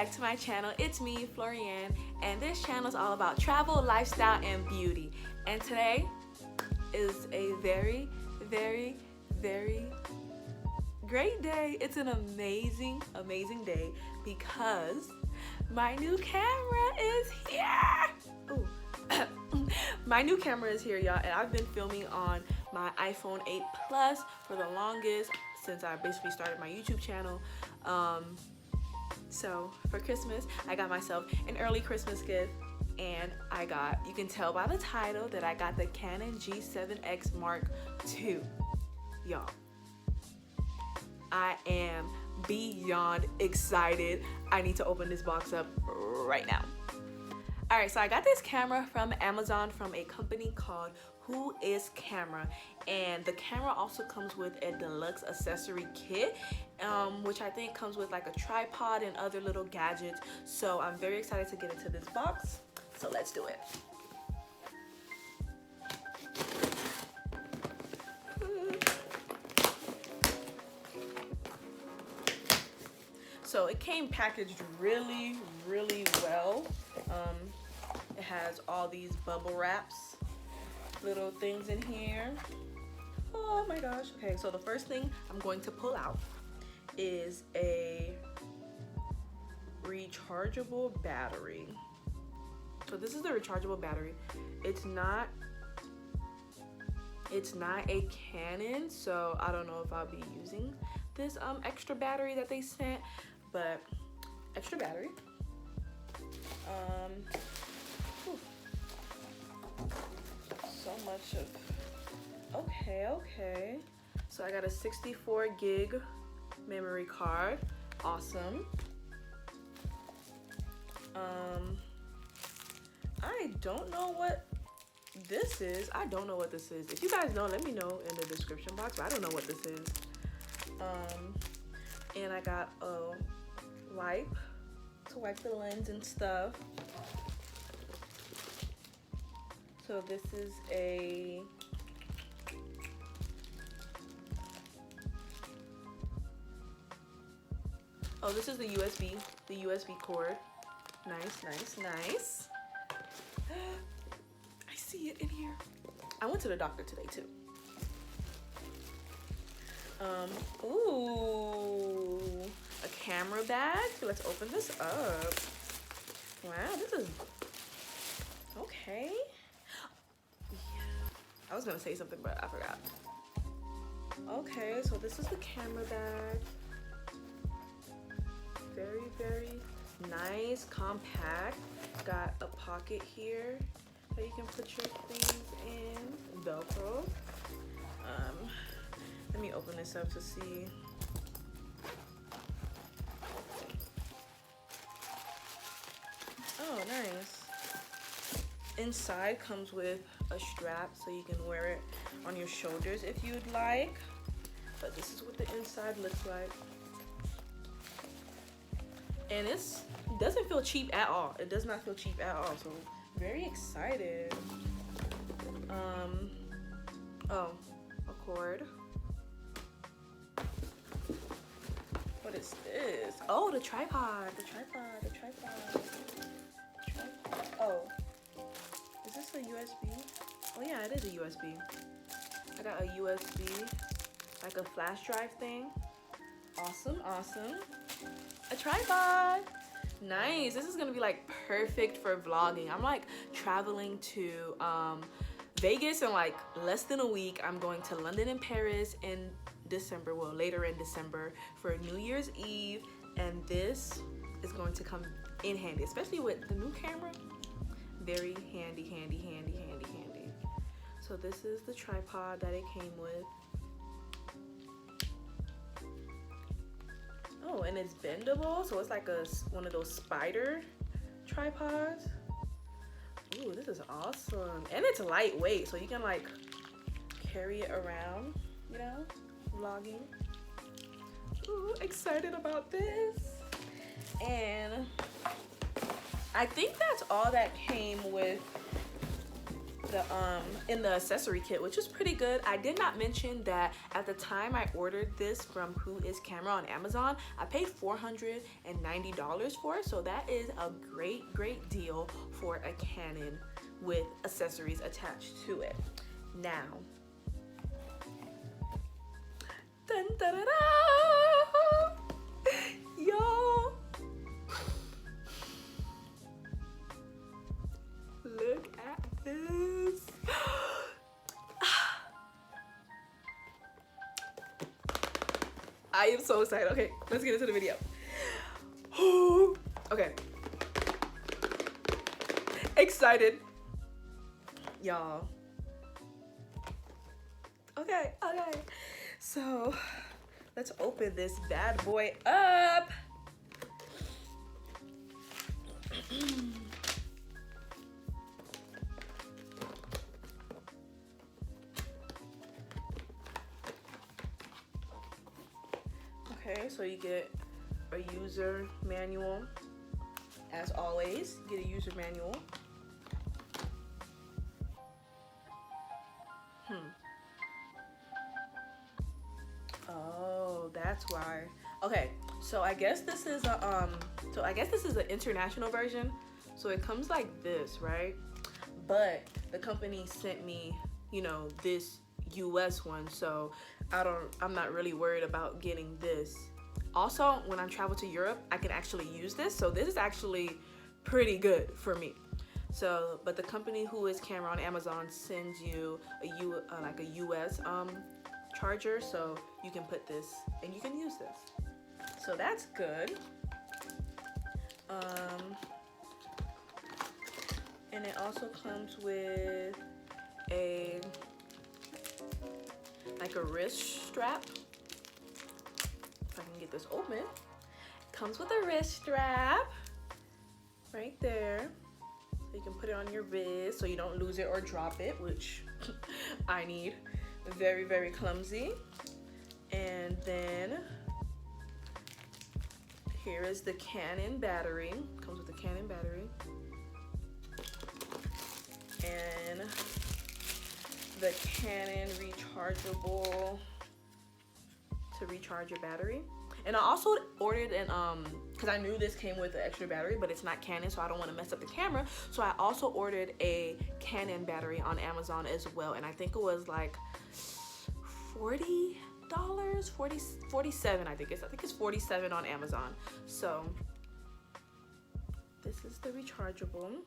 back to my channel. It's me, Florianne, and this channel is all about travel, lifestyle, and beauty. And today is a very, very, very great day. It's an amazing, amazing day because my new camera is here. Ooh. My new camera is here, y'all, and I've been filming on my iPhone 8 Plus for the longest since I basically started my YouTube channel. So for Christmas, I got myself an early Christmas gift, and you can tell by the title that I got the Canon G7X Mark II. Y'all, I am beyond excited. I need to open this box up right now. All right, so I got this camera from Amazon from a company called Who Is Camera, and the camera also comes with a deluxe accessory kit, which I think comes with like a tripod and other little gadgets. So I'm very excited to get into this box. So let's do it. So it came packaged really, really well. It has all these bubble wraps, little things in here. Oh my gosh. Okay, so the first thing I'm going to pull out is a rechargeable battery. So this is the rechargeable battery. It's not a Canon, so I don't know if I'll be using this extra battery that they sent, but extra battery. So much of, okay. So I got a 64 gig memory card, awesome. I don't know what this is. If you guys know, let me know in the description box, but I don't know what this is. And I got a wipe to wipe the lens and stuff. So this is this is the USB cord. Nice. I see it in here. I went to the doctor today too. Ooh, a camera bag. Let's open this up. Wow, this is okay. I was gonna say something, but I forgot. Okay, so this is the camera bag. Very, very nice, compact. Got a pocket here that you can put your things in. Velcro. Let me open this up to see. Oh, nice. Inside comes with a strap so you can wear it on your shoulders if you'd like. But this is what the inside looks like. And it doesn't feel cheap at all. It does not feel cheap at all. So very excited. Oh, a cord. What is this? Oh, the tripod. Oh, is this a USB? Oh yeah, it is a USB. I got a USB, like a flash drive thing. Awesome. A tripod. Nice. This is gonna be like perfect for vlogging. I'm like traveling to Vegas in like less than a week. I'm going to London and Paris in December, well, later in December for New Year's Eve, and this is going to come in handy, especially with the new camera. Very handy. So this is the tripod that it came with. Oh, and it's bendable, so it's like one of those spider tripods. Ooh, this is awesome. And it's lightweight, so you can like carry it around, you know, vlogging. Ooh, excited about this. And I think that's all that came with in the accessory kit, which is pretty good. I did not mention that at the time I ordered this from Who Is Camera on Amazon, I paid $490 for it, so that is a great deal for a Canon with accessories attached to it. Now, dun, da, da, da. Y'all, look at this. I am so excited. Okay, let's get into the video. Okay. Excited. Y'all. Okay. So, let's open this bad boy up. Okay, so you get a user manual. As always, get a user manual. Oh, that's why. Okay, so I guess this is a an international version. So it comes like this, right? But the company sent me, you know, this US one, so I'm not really worried about getting this. Also, when I travel to Europe, I can actually use this, so this is actually pretty good for me. So, but the company Who Is Camera on Amazon sends you like a US charger, so you can put this and you can use this. So that's good. And it also comes with a wrist strap. If I can get this open. Comes with a wrist strap right there. So you can put it on your wrist so you don't lose it or drop it, which I need. Very clumsy. And then here is the Canon battery. Comes with the Canon battery. And the Canon rechargeable to recharge your battery. And I also ordered an because I knew this came with an extra battery, but it's not Canon, so I don't want to mess up the camera. So I also ordered a Canon battery on Amazon as well, and I think it was like $47. I think it's 47 on Amazon. So this is the rechargeable.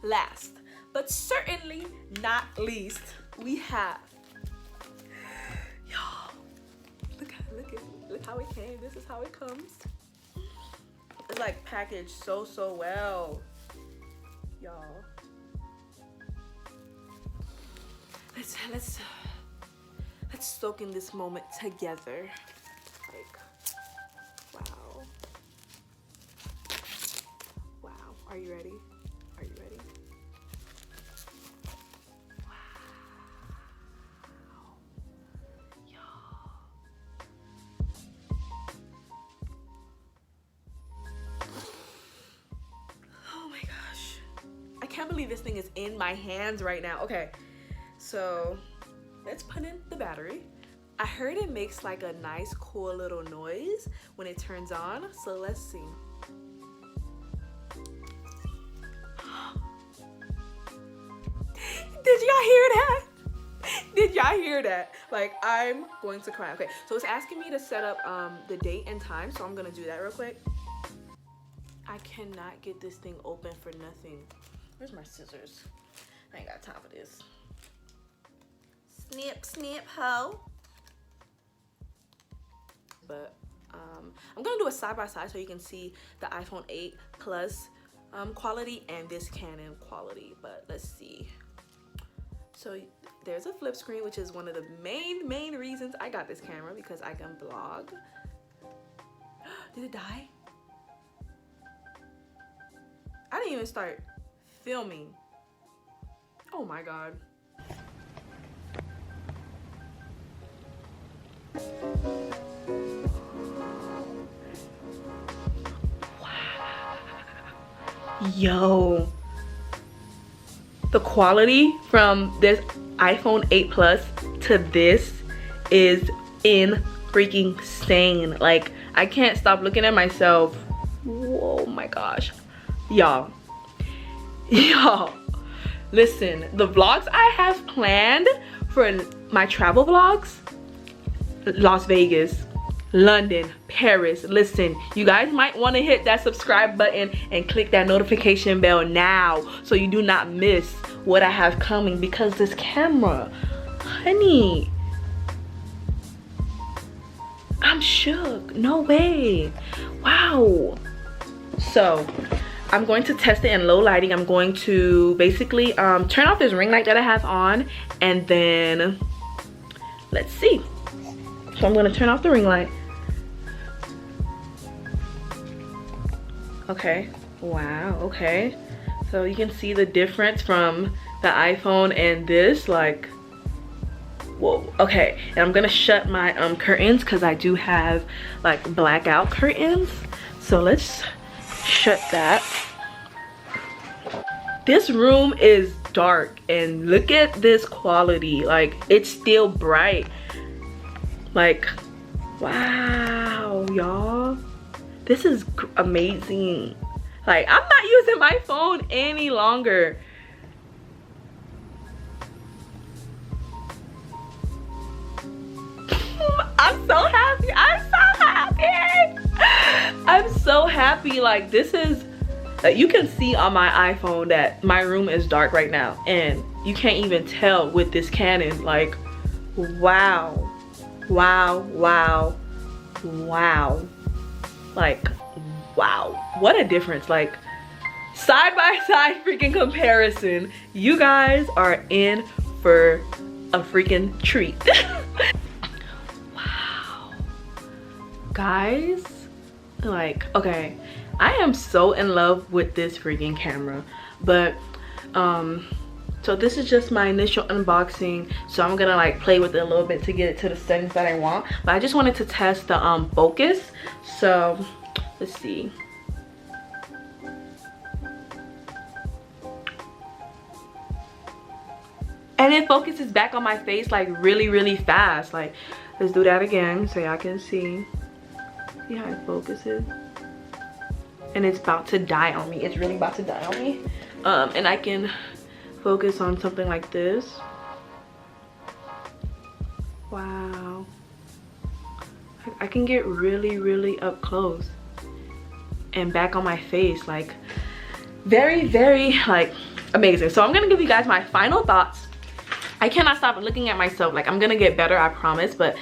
Last but certainly not least, we have, y'all, look how it came. This is how it comes. It's like packaged so well, y'all. Let's soak in this moment together. Like, wow. Are you ready? I can't believe this thing is in my hands right now. Okay, so let's put in the battery. I heard it makes like a nice, cool little noise when it turns on. So let's see. Did y'all hear that? Did y'all hear that? Like, I'm going to cry. Okay, so it's asking me to set up the date and time, so I'm gonna do that real quick. I cannot get this thing open for nothing. Where's my scissors? I ain't got time for this. Snip, ho. But I'm gonna do a side-by-side so you can see the iPhone 8 Plus quality and this Canon quality. But let's see. So there's a flip screen, which is one of the main reasons I got this camera, because I can vlog. Did it die? I didn't even start filming. Oh my God. Yo, the quality from this iPhone 8 Plus to this is in freaking insane. Like, I can't stop looking at myself. Whoa, my gosh. Y'all, listen, the vlogs I have planned for my travel vlogs, Las Vegas, London, Paris. Listen, you guys might want to hit that subscribe button and click that notification bell now so you do not miss what I have coming, because this camera, honey, I'm shook. No way. Wow. So I'm going to test it in low lighting. I'm going to basically turn off this ring light that I have on, and then let's see. So I'm going to turn off the ring light. Okay. Wow. Okay. So you can see the difference from the iPhone and this, like, whoa. Okay. And I'm gonna shut my curtains because I do have like blackout curtains. So let's shut that. This room is dark and look at this quality. Like, it's still bright. Like, wow, y'all, this is amazing. Like, I'm not using my phone any longer. I'm so happy. I'm so happy. I'm so happy. Like, this is, you can see on my iPhone that my room is dark right now, and you can't even tell with this Canon. Like, wow. Wow, wow, wow. Like, wow, what a difference. Like, side by side freaking comparison. You guys are in for a freaking treat. Wow, guys, like, okay, I am so in love with this freaking camera. But so this is just my initial unboxing, so I'm gonna like play with it a little bit to get it to the settings that I want. But I just wanted to test the focus. So let's see. And it focuses back on my face like really fast. Like, let's do that again so y'all can see. See how it focuses? And it's about to die on me. It's really about to die on me. And I can focus on something like this. Wow. I can get really up close and back on my face. Like, very like amazing. So I'm gonna give you guys my final thoughts. I cannot stop looking at myself. Like, I'm gonna get better, I promise, but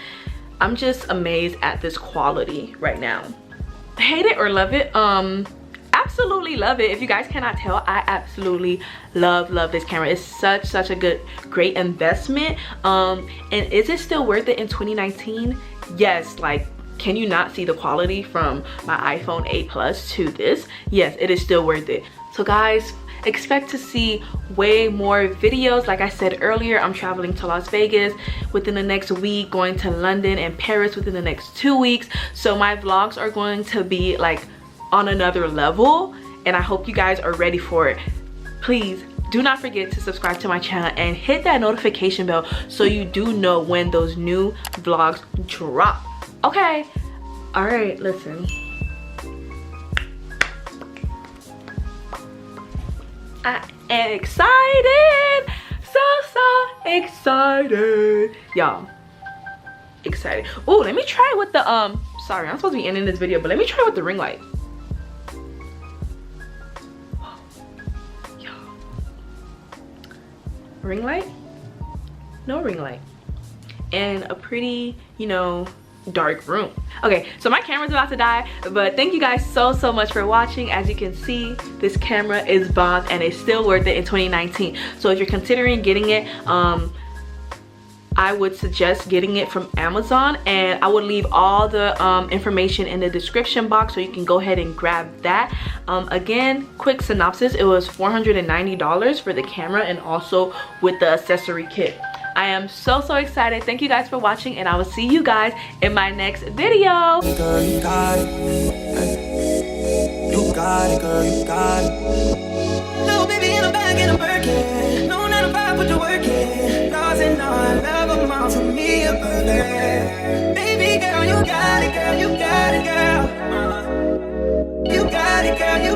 I'm just amazed at this quality right now. Hate it or love it, absolutely love it. If you guys cannot tell, I absolutely love this camera. It's such a great investment. And is it still worth it in 2019? Yes. Like, can you not see the quality from my iPhone 8 Plus to this? Yes, it is still worth it. So guys, expect to see way more videos. Like I said earlier, I'm traveling to Las Vegas within the next week, going to London and Paris within the next 2 weeks. So my vlogs are going to be like on another level, and I hope you guys are ready for it. Please do not forget to subscribe to my channel and hit that notification bell so you do know when those new vlogs drop. Okay, all right, listen, I am excited, so excited, y'all. Excited. Oh, let me try with the sorry, I'm supposed to be ending this video, but let me try with the ring light. Ring light, no ring light, and a pretty, you know, dark room. Okay, so my camera's about to die, but thank you guys so much for watching. As you can see, this camera is bomb and it's still worth it in 2019. So if you're considering getting it, I would suggest getting it from Amazon, and I would leave all the information in the description box so you can go ahead and grab that. Again, quick synopsis, it was $490 for the camera and also with the accessory kit. I am so excited. Thank you guys for watching, and I will see you guys in my next video. Girl, you got it. You got it, girl, you got it. down to me a perfect. Baby girl, you got it, girl, you got it, girl. You got it, girl, you